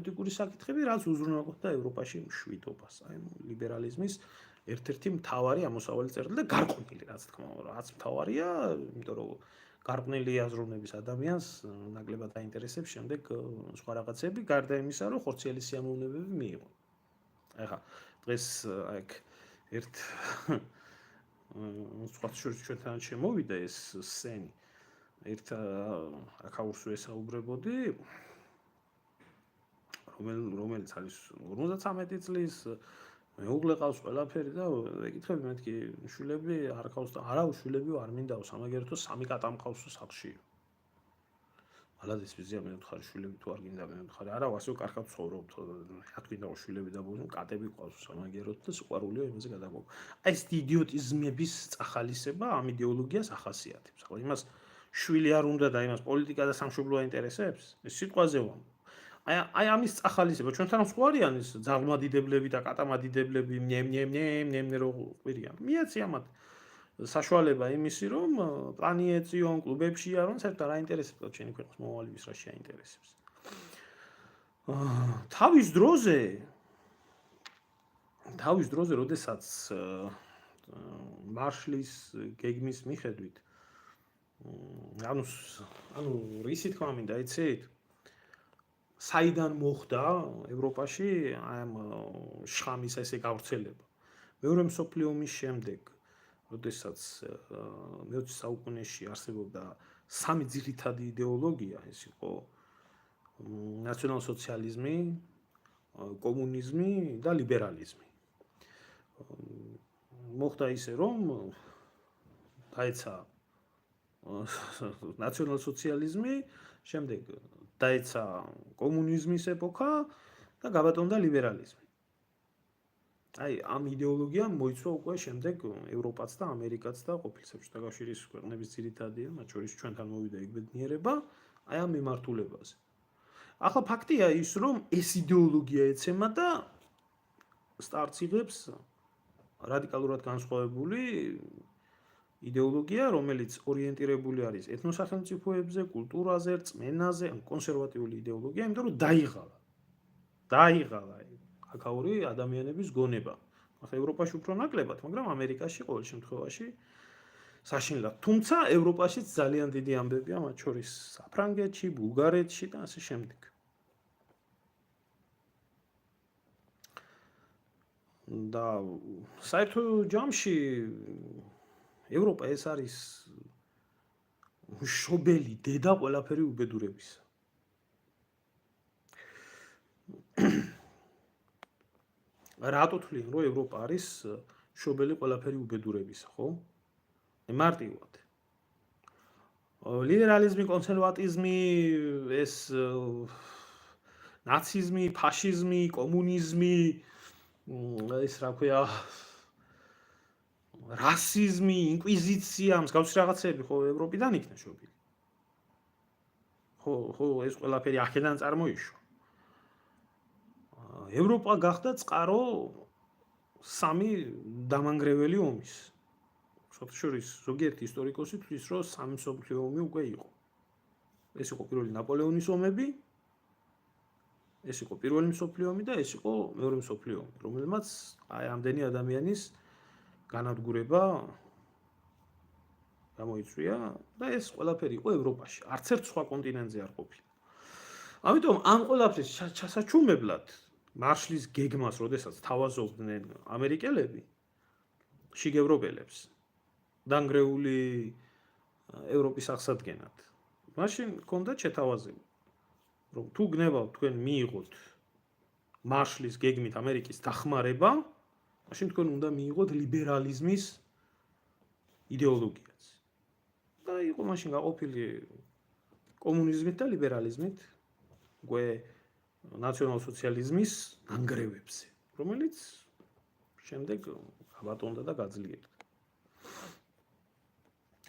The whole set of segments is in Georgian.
პოლიტიკური საკითხები, რაც უზრუნველყოფდა ევროპაში მშვიდობას. აი ლიბერალიზმის ერთ-ერთი მთავარი ამოსავალი წერილი და გარყვნილი, რაც თქმა უნდა, რაც მთავარია, იმიტომ რომ გარყვნილი აზროვნების ადამიანს ნაკლებად აინტერესებს შემდეგ სხვა რაღაცები, გარდა იმისა, რომ ხორციელი სიამოვნებები მიიღო. ახლა დღეს აქ ერთ სხვა შორის ჩვენთან შემოვიდა ეს სცენი. ერთ აქაურს ვესაუბრებოდი, რომელიც არის 53 წლის, მეუღლე ყავს ყველაფერი და ეკითხები მეთქი შვილები არ ყავს და არა შვილები არ მინდაო, სამაგერეთო 3 კატა მყავს სახში. ალადის ვიზია მე ვთხარი შვილები თუ არ გინდა მე ვთხარი არა ვასო კარგად ცხოვრობთ რა თქმა უნდა შვილები და ბოლოს კატები ყავს სამაგეროთ და სიყვარულიო იმაზე გადაგო. აი ეს იდიოტიზმების წახალისება ამ იდეოლოგიას ახასიათებს. ახლა იმას შვილი არ უნდა და იმას პოლიტიკა და სამშობლო აინტერესებს? ეს სიტყვაზე ვამ. აი ამის წახალისება ჩვენთან სხვა არიან ეს ძაღლმადიდებლები და კატამადიდებლები ნემ რო ყვირიან. მიეცი ამათ საშუალება იმისი რომ პლანი ეწიონ კლუბებშია რომ საერთოდ არ აინტერესებს ჩვენი ქვეყნის მომავალი ვის რა შეაინტერესებს. თავის დროზე როდესაც მარშლის გეგმის მიხედვით ანუ რისი თქმა მინდა იცით საიდან მოხდა ევროპაში ამ შხამის ესე გავრცელება. მეორე მსოფლიო ომის შემდეგ როდესაც მე-20 საუკუნეში არსებობდა სამი ძირითადი იდეოლოგია, ეს იყო ნაციონალ-სოციალიზმი, კომუნიზმი და ლიბერალიზმი. მოხდა ისე რომ დაეცა ნაციონალ-სოციალიზმი, შემდეგ დაეცა კომუნიზმის ეპოქა და გაბატონდა ლიბერალიზმი. აი ამ იდეოლოგიამ მოიცვა უკვე შემდეგ ევროპაც და ამერიკაც და ყოფილი საბჭოთა კავშირის ქვეყნების ძირითადია, მათ შორის ჩვენთან მოვიდა ეგ ბედნიერება, აი ამ მიმართულებაზე. ახლა ფაქტია ის, რომ ეს იდეოლოგია ეცემა და სტარტს იღებს რადიკალურად განსხვავებული იდეოლოგია, რომელიც ორიენტირებული არის ეთნოსახელმწიფოებზე, კულტურაზე, რწმენაზე, კონსერვატიული იდეოლოგია, იმიტომ რომ დაიღალა აქაური ადამიანების გონება. ახლა ევროპაში უფრო ნაკლებად, მაგრამ ამერიკაში ყოველ შემთხვევაში საშინლად. თუმცა ევროპაშიც ძალიან დიდი ამბებია, მათ შორის საფრანგეთში, ბულგარეთში და ასე შემდეგ. და საერთო ჯამში ევროპა ეს არის შობელი დედა ყველაფერი უბედურებისა. რატო თვლიან, რომ ევროპა არის შობელი ყველაფერი უბედურებისა, ხო? მარტივად. ლიბერალიზმი, კონსერვატიზმი, ეს ნაციზმი, ფაშიზმი, კომუნიზმი, ეს რა ქვია, რასიზმი, ინკვიზიცია, მსგავსი რაღაცები ხო ევროპიდან იქნა შობილი. ხო, ეს ყველაფერი აქედან წარმოიშვა. ევროპა გახდა წყარო სამი დამანგრეველი ომის. შორის ზოგიერთი ისტორიკოსი თვლის, რომ სამი მსოფლიო ომი უკვე იყო. ეს იყო პირველი ნაპოლეონის ომები, ეს იყო პირველი მსოფლიო ომი და ეს იყო მეორე მსოფლიო ომი, რომელმაც აი ამდენი ადამიანის განადგურება გამოიწვია და ეს ყველაფერი იყო ევროპაში. არც ერთ სხვა კონტინენტზე არ ყოფილა. ამიტომ ამ ყველაფრის ჩასაჩუმებლად მარშლის გეგმას, როდესაც თავაზობდნენ ამერიკელები, შიგევროპელებს, დანგრეული ევროპის აღსადგენად. მაშინ ჰქონდათ შეთავაზება, რომ თუ გნებავთ თქვენ მიიღოთ მარშლის გეგმით ამერიკის დახმარება, მაშინ თქვენ უნდა მიიღოთ ლიბერალიზმის იდეოლოგიაც. და იყო მაშინ გაყოფილი კომუნიზმით და ლიბერალიზმით, უკვე ნაციონალ-სოციალიზმის ნანგრევებზე, რომელიც შემდეგ გაბატონდა და გაძლიერდა.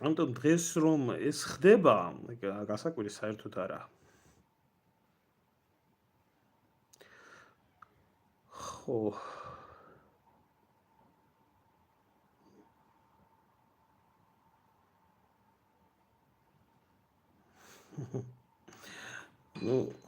ამიტომ დღეს რომ ეს ხდება, გასაკვირი საერთოდ არა. ხო. ну